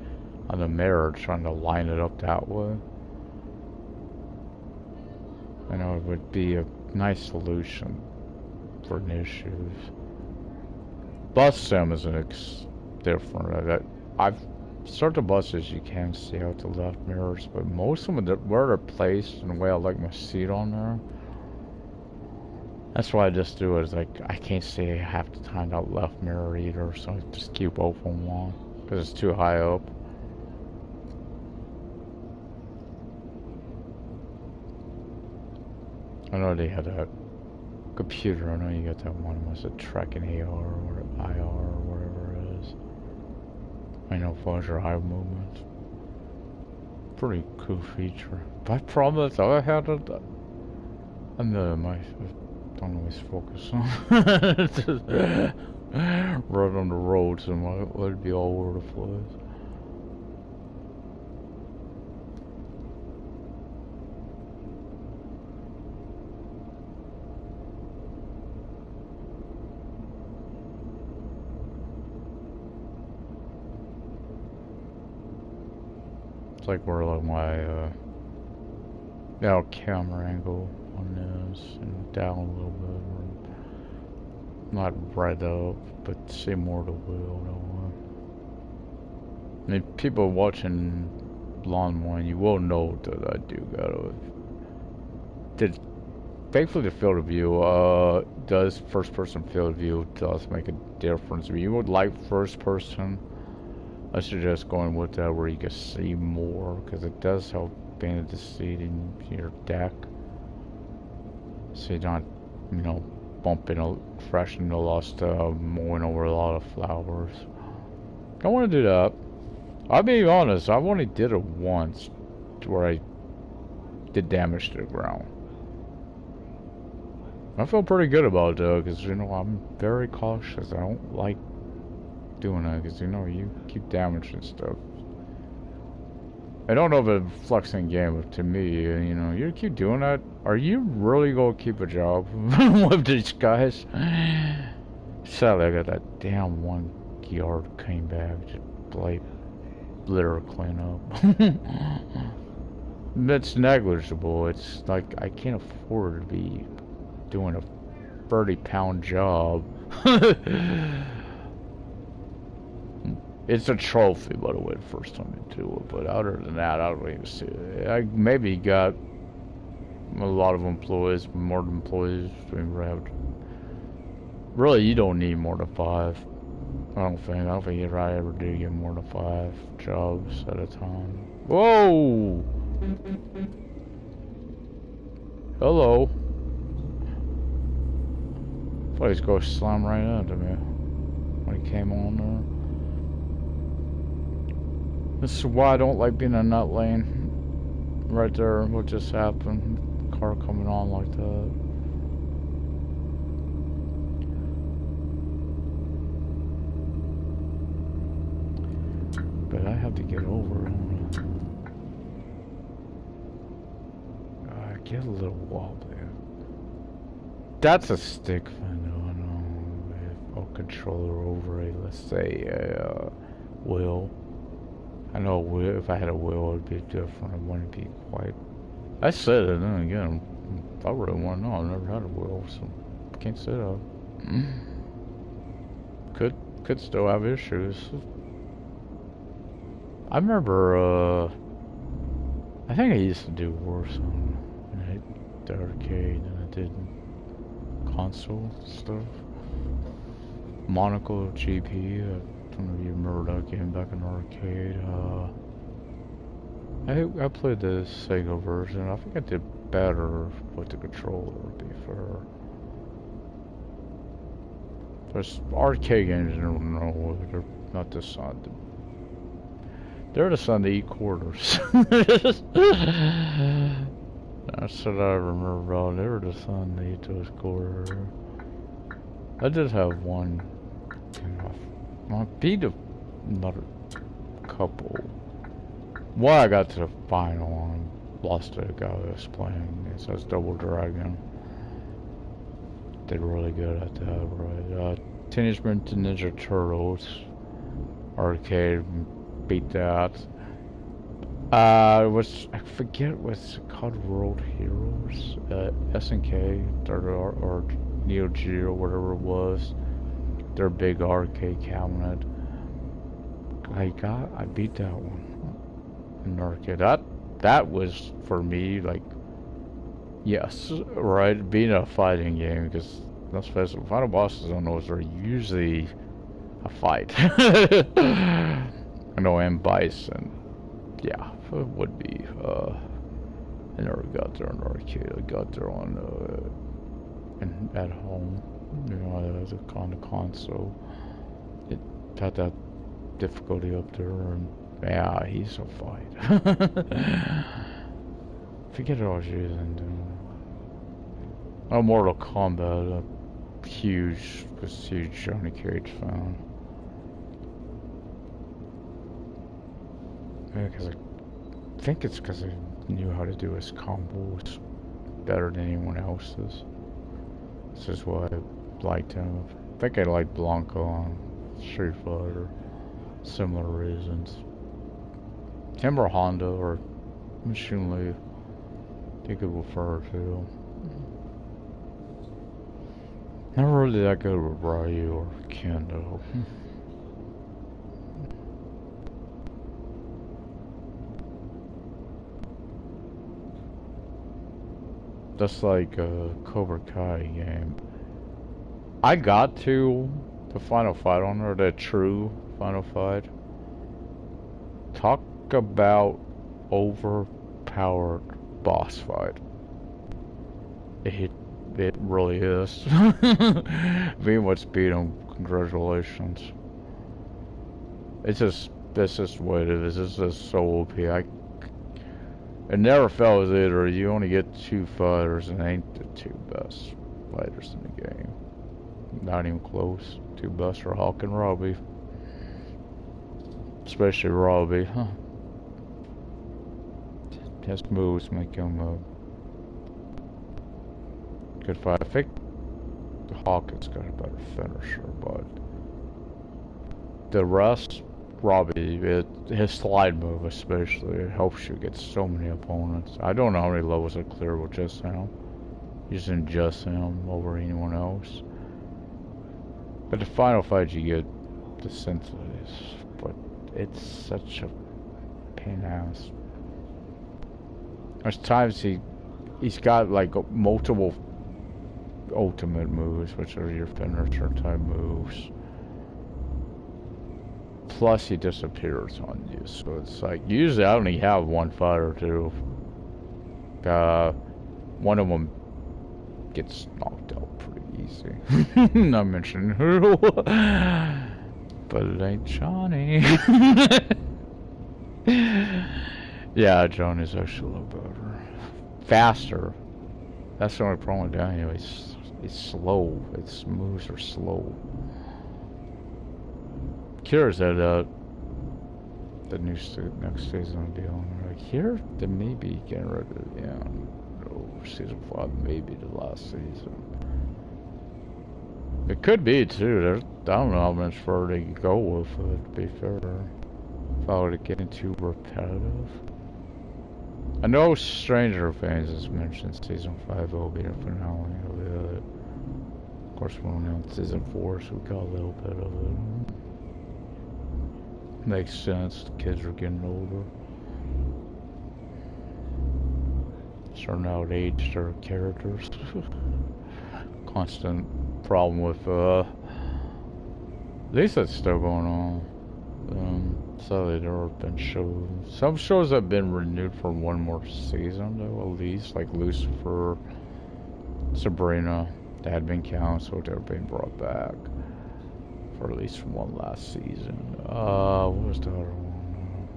on the mirror trying to line it up that way. I know it would be a nice solution for an issue. Bus sim is different. I've certain buses you can see out the left mirrors, but most of them where they're placed and the way I like my seat on there. That's why I just do it. Is like I can't see half the time that left mirror either, so I just keep open one because it's too high up. I know they had that computer. I know you got that one. Was it tracking AR or IR or whatever it is? I know as far as your eye movement. Pretty cool feature. But I promise I had it. And my don't always focus on. Just run on the roads and it would be all over the place. It's like where like my camera angle on this and down a little bit, not right up, but see more of the wheel. I mean, people watching Lawn One, you will know that I do gotta. Thankfully, the field of view does first-person field of view does make a difference. If you would like first-person, I suggest going with that where you can see more, because it does help paint the seat in your deck. So you're not, you know, crashing the lost, mowing over a lot of flowers. I want to do that. I'll be honest, I've only did it once, where I did damage to the ground. I feel pretty good about it though, because, you know, I'm very cautious. I don't like doing that because, you know, you keep damaging stuff. I don't know if it reflects in game, but to me, you know, you keep doing that. Are you really gonna keep a job with these guys? Sadly, I got that damn one yard came back, just like litter clean up. It's negligible. It's like I can't afford to be doing a 30-pound job. It's a trophy, by the way, the first time you do it. But other than that, I don't even see it. I maybe got a lot of employees, more employees. Really, you don't need more than 5. I don't think I ever do get more than 5 jobs at a time. Whoa! Hello. Thought he was going to slam right into me when he came on there. This is why I don't like being in a nut lane. Right there, what just happened? Car coming on like that. but I have to get over it. I get a little wobbly. That's a stick fan, though. I know. If a controller over a, let's say, a wheel. I know a wheel, if I had a wheel, it would be different. It wouldn't be quite. I said it, then again, if I really want to know, I've never had a wheel, so I can't say that. Could still have issues. I remember, I think I used to do worse on the arcade than I did console stuff. Monaco GP, I don't know if you remember that game back in the arcade. I played the Sega version. I think I did better with the controller, to be fair. There's arcade games, I don't know, they're not this on. They're just on the E-quarters. That's what I remember about. They were just on the E-2 quarter. I did have one. I beat another couple. One I got to the final and lost to a guy that was playing. It says Double Dragon. Did really good at that, right? Teenage Mutant Ninja Turtles arcade, beat that. I forget what's it called, World Heroes, SNK or Neo Geo or whatever it was. Their big arcade cabinet. I beat that one in arcade. That was for me like. Yes, right, being a fighting game, because let's face it, final bosses on those are usually a fight. I know Bison, yeah, it would be, I never got there on arcade, I got there on, at home, you know, on the console. It had that difficulty up there, and yeah, he's a fight. Forget what I was using, dude. Oh, Mortal Kombat, huge Johnny Cage fan. Yeah, because I think it's because I knew how to do his combos better than anyone else's. This is why I liked him. I think I liked Blanco on Street Fighter. Similar reasons. Him or Honda or Machine Lee. I think it will prefer too. Never really that good with Ryu or Kendo. Just like a Cobra Kai game. I got to the final fight on her, the true final fight. Talk about overpowered boss fight. It really is. Being what's beat him, congratulations. It's just what it is. It's just so OP. It never fails either. You only get 2 fighters, and they ain't the 2 best fighters in the game. Not even close. 2 best are Hawk and Robbie. Especially Robbie, huh? His moves make him good fight. I think Hawk has got a better finisher, but the rest, Robbie, his slide move especially, it helps you get so many opponents. I don't know how many levels are clear with just him. Using just him over anyone else. But the final fight you get the senses, but it's such a pain in the ass. There's times he's got like multiple ultimate moves, which are your finisher type moves. Plus he disappears on you, so it's like usually I only have 1 fight or 2. One of them gets knocked out pretty easy. Not mentioning who, but it ain't Johnny. Yeah, Johnny's actually a little better, faster. That's the only problem with Daniel. He's slow. His moves are slow. Curious that the next season will be on. Like here, they may be getting rid of it. Yeah, no, season 5 may be the last season. It could be too. I don't know how much further they could go with it. To be fair, if I were to get too repetitive. I know Stranger Things has mentioned season 5 will be the finale of it. Of course, we're only on season 4, so we got a little bit of it. Makes sense. The kids are getting older. Starting out to age their characters. Constant problem with, at least that's still going on. Sadly, there have been shows. Some shows have been renewed for one more season, though, at least. Like Lucifer, Sabrina, they had been canceled, they're being brought back for at least one last season. What was the other one?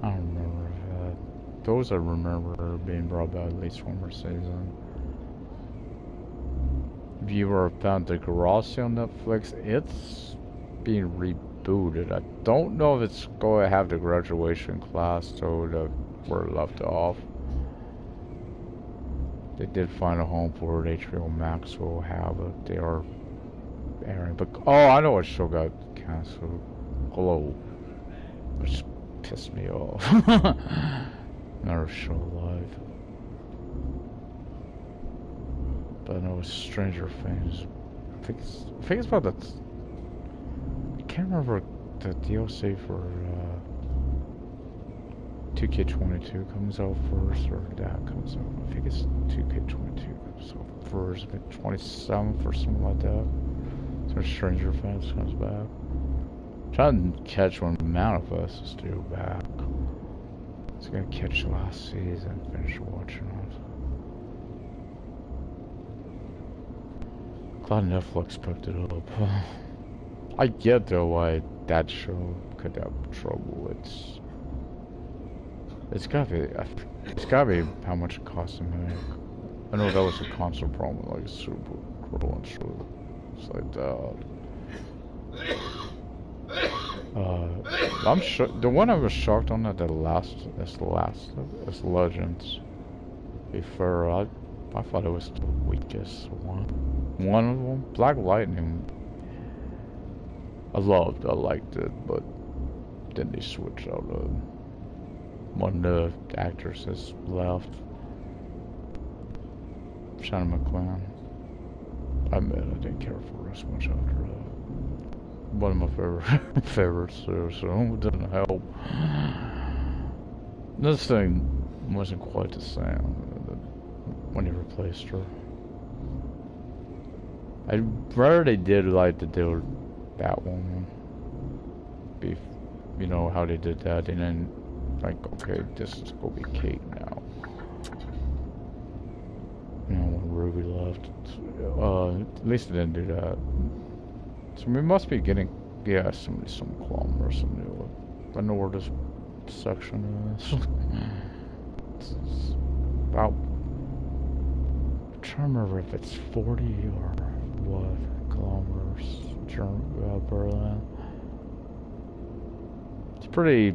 I don't remember. Those I remember are being brought back at least one more season. If you were found the Degrassi on Netflix, it's being rebooted. I don't know if it's going to have the graduation class, so that we're left off. They did find a home for it. HBO Max will have it. They are airing, but oh, I know what show got canceled. Hello, which pissed me off. Another show live, but I know it's Stranger Things. I think it's about that. I can't remember the DLC for 2K22 comes out first, or that comes out. I think it's 2K22 comes out first, but 27th or something like that. So Stranger Things comes back. Trying to catch when Manifest is due back. It's gonna catch last season, finish watching it. Glad Netflix picked it up. I get though why that show could have trouble. It's gotta be how much it costs to make. I know that was a console problem, like Super Crow and shit. It's like that. I'm sure the one I was shocked on that is Legends. Before I thought it was the weakest one. One of them, Black Lightning. I liked it, but then they switched out. One of the actresses left. Shannon McClan. I admit I didn't care for her as much after that. One of my favorites too, so it didn't help. This thing wasn't quite the same when he replaced her. I rarely did like to do Batwoman. You know how they did that, and then like, okay, this is gonna be Kate now. You know, when Ruby left, at least they didn't do that. So we must be getting, yeah, some clone or some new. I know where this section is. It's about. I'm trying to remember if it's 40 or what kilometers. Berlin. It's pretty.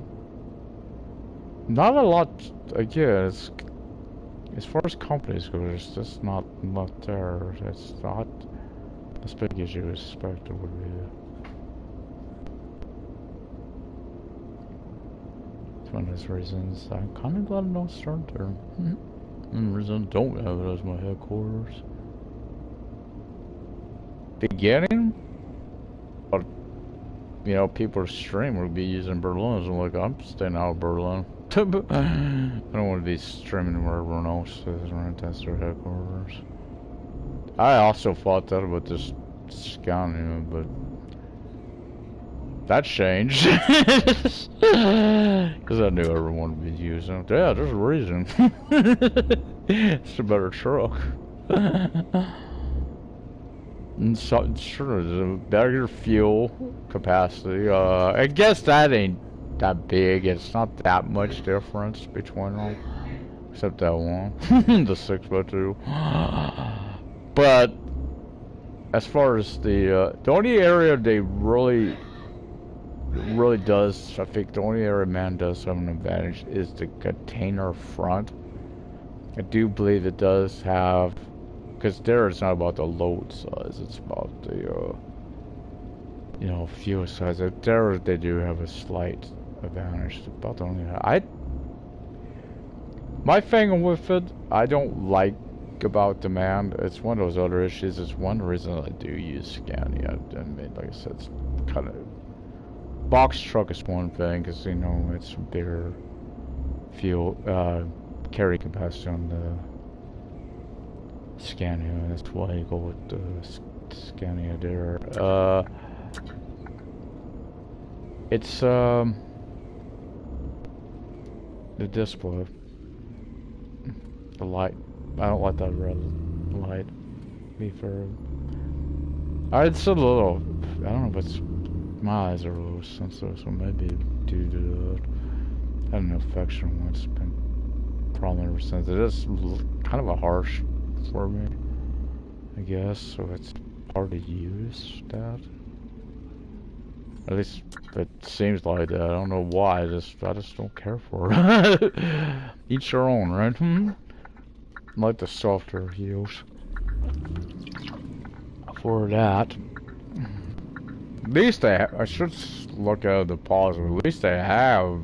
Not a lot. Again, it's, as far as companies go, there's just not much there. It's not as big as you expect it would be. It's one of those reasons I'm kind of glad I don't start there. And the reason I don't have it as my headquarters. Beginning, but you know, people stream would be using Berlin. So like, I'm staying out of Berlin. I don't want to be streaming where everyone else is, right? That's their headquarters. I also thought that about this scanning, but that changed. Because I knew everyone would be using it. Yeah, there's a reason. It's a better truck. And so, sure, there's a better fuel capacity. I guess that ain't that big. It's not that much difference between them, except that one, the 6x2. But as far as the only area they really really does, I think the only area man does have an advantage is the container front. I do believe it does have, because there it's not about the load size, it's about the, you know, fuel size. There they do have a slight advantage. About the only, my thing with it, I don't like about demand. It's one of those other issues. It's one reason I do use Scania. I mean, like I said, it's kind of, box truck is one thing because you know it's bigger fuel carry capacity on the Scania. That's why you go with the Scania there. It's the display, the light. I don't like that red light. Be fair. It's a little. I don't know if it's my eyes are a little sensitive, so maybe due to that. I had an infection once. Been problem ever since. It is kind of a harsh for me, I guess. So it's hard to use that. At least it seems like that. I don't know why. I just don't care for it. Each their own, right? I like the softer heels for that. At least I should look at the positive. At least I have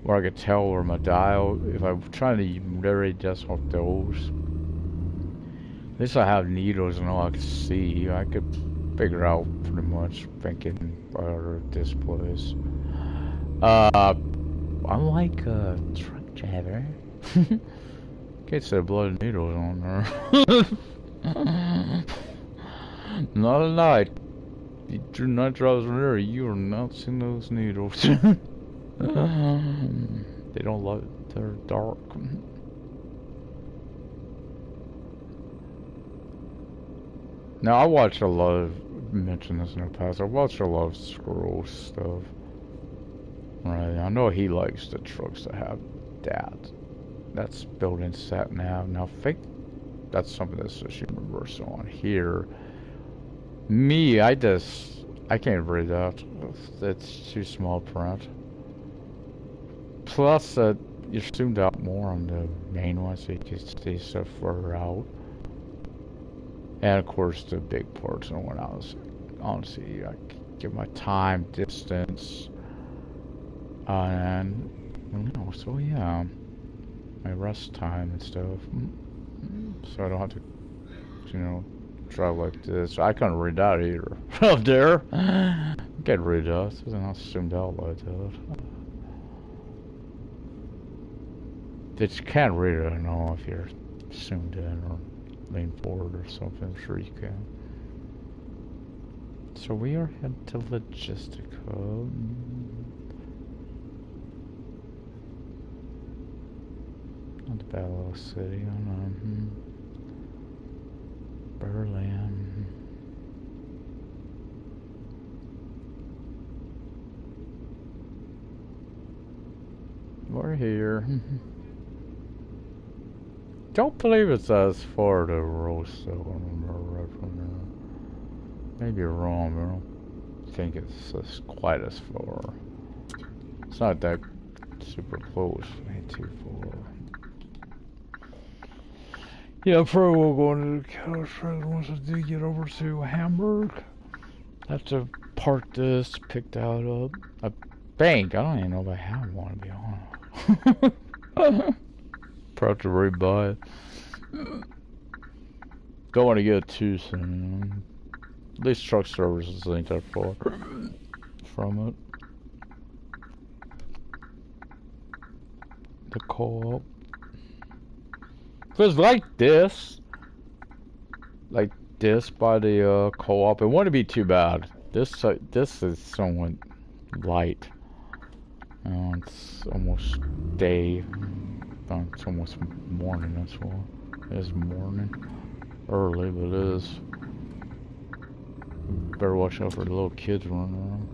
where I could tell where my dial. If I'm trying to really adjust off those, at least I have needles and all I can see. I could figure out pretty much thinking other displays. I'm like a truck driver. Can't say blood needles on there. Not at night. You do not drive in there, you are not seeing those needles. They don't like, they're dark. Now I watch a lot of, mentioned this in the past, I watch a lot of Squirrel stuff. Right, I know he likes the trucks that have that. That's built-in sat nav. Now I think that's something that's just universal on here. Me, I can't read that. It's too small print. Plus, you're zoomed out more on the main one, so you can see stuff further out. And of course, the big parts. And when I was, honestly, I give my time, distance, and you know, so yeah, my rest time and stuff. So I don't have to, you know, drive like this. I couldn't read that either. Up there, can't read that. It's not zoomed out like that. That you can't read it, I know, if you're zoomed in or lean forward or something. I'm sure you can. So we are headed to Logistica. Not the Battle City, I don't know. Berlin. We're here. Don't believe it's as far to roast, so I don't remember right from there. Maybe wrong, but I don't think it's quite as far. It's not that super close, ain't too far. Yeah, probably will go into the couch once I do get over to Hamburg. I have to park this, pick that up. A bank, I don't even know if I have one, to be honest. Proud to rebuy it. Don't want to get it too soon. At least truck services ain't that far from it. The co-op. Cause like this by the co-op, it wouldn't be too bad. This is somewhat light. It's almost day. It's almost morning, that's why. It is morning. Early, but it is. Better watch out for the little kids running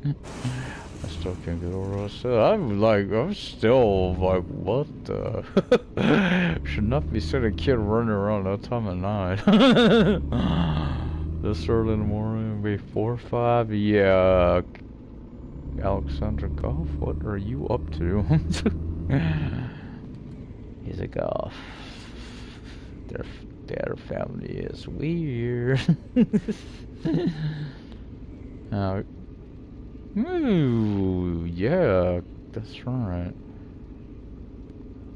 around. I still can't get over what I said. I'm still like, what the? Should not be seeing a kid running around that time of night. This early in the morning. be 4-5. Yeah. Alexander Goff, what are you up to? He's a Goff. Their family is weird. Ooh, yeah, that's right.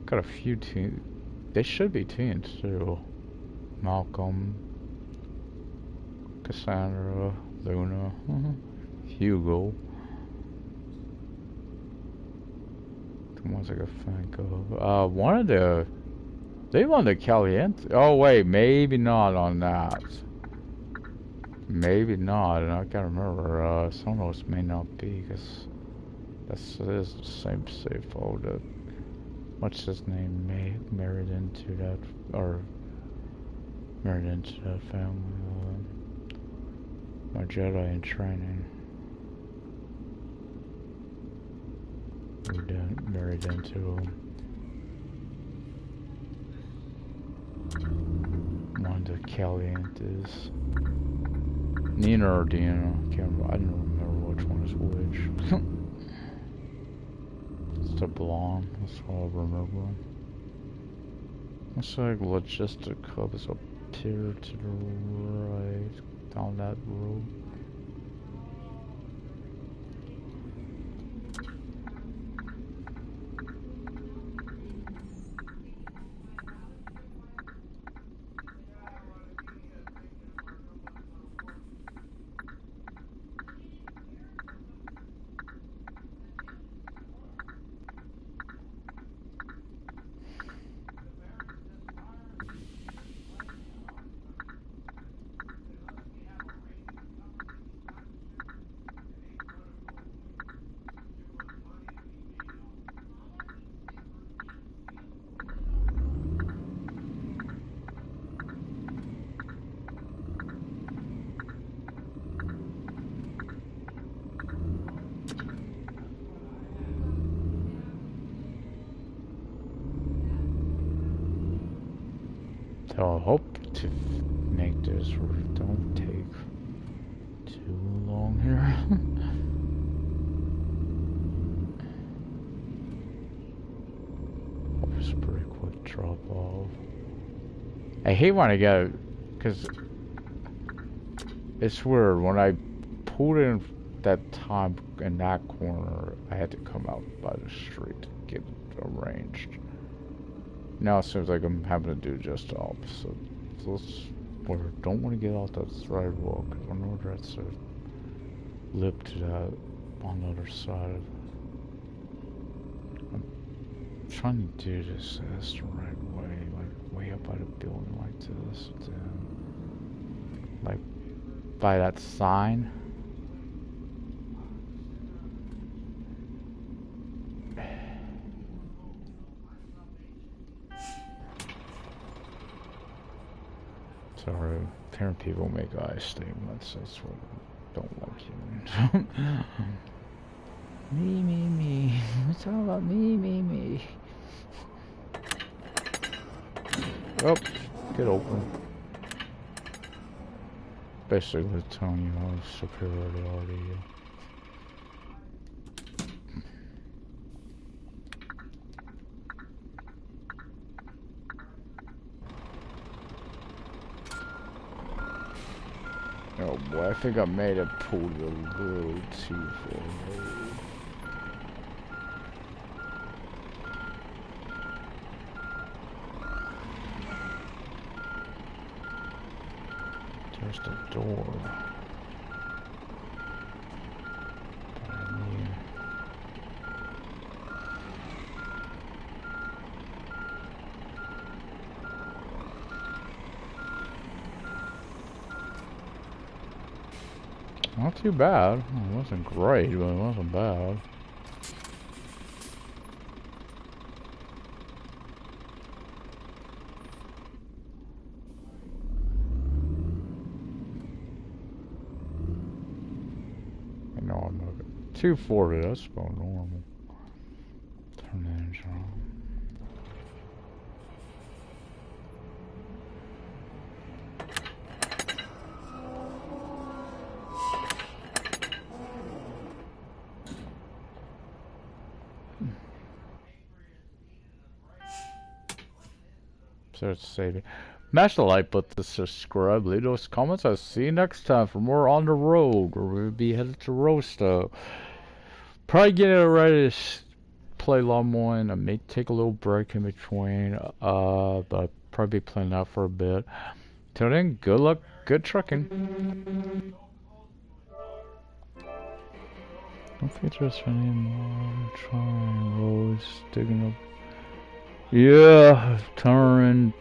Got a few teens. They should be teens too. Malcolm, Cassandra, Luna, Hugo. The ones I could think of. One of the... They wanted Caliente. Oh wait, maybe not on that. Maybe not, and I can't remember. Some of those may not be, because this is the same CFO that... What's his name? Married into that... Or... Married into that family. My Jedi in training. Married into him. One of the Calientes. Nina or Deanna. I don't remember which one is which. It's the blonde. That's all I remember. Looks like Logistic Hub is up here to the right. Down that road. So I hope to make this where it don't take too long here. Hope it's a pretty quick drop off. I hate when I get, because it's weird, when I pulled in that time in that corner, I had to come out by the street to get it arranged. Now it seems like I'm having to do just the opposite. So I don't want to get off that sidewalk. I know that's a lip to that on the other side. I'm trying to do this the right way, like way up by the building like this. Then, like by that sign. Sorry, parent people make eye statements. That's what I don't like hearing. Me. It's all about me. Oh, get open. Basically telling you how superior they are to you. Oh boy, I think I may have pulled it a little too far. There's the door. Not too bad. It wasn't great, but it wasn't bad. I know I'm not 240, that's about normal. Turn the engine on. So it's saving. Smash the like button to subscribe. Leave those comments. I'll see you next time for more On the Road, where we'll be headed to Rosto. Probably getting ready to play a lot more, and I may take a little break in between. But probably be playing that for a bit. Till then, good luck, good trucking. Don't think there's any more trying roads, digging up. Yeah, turn.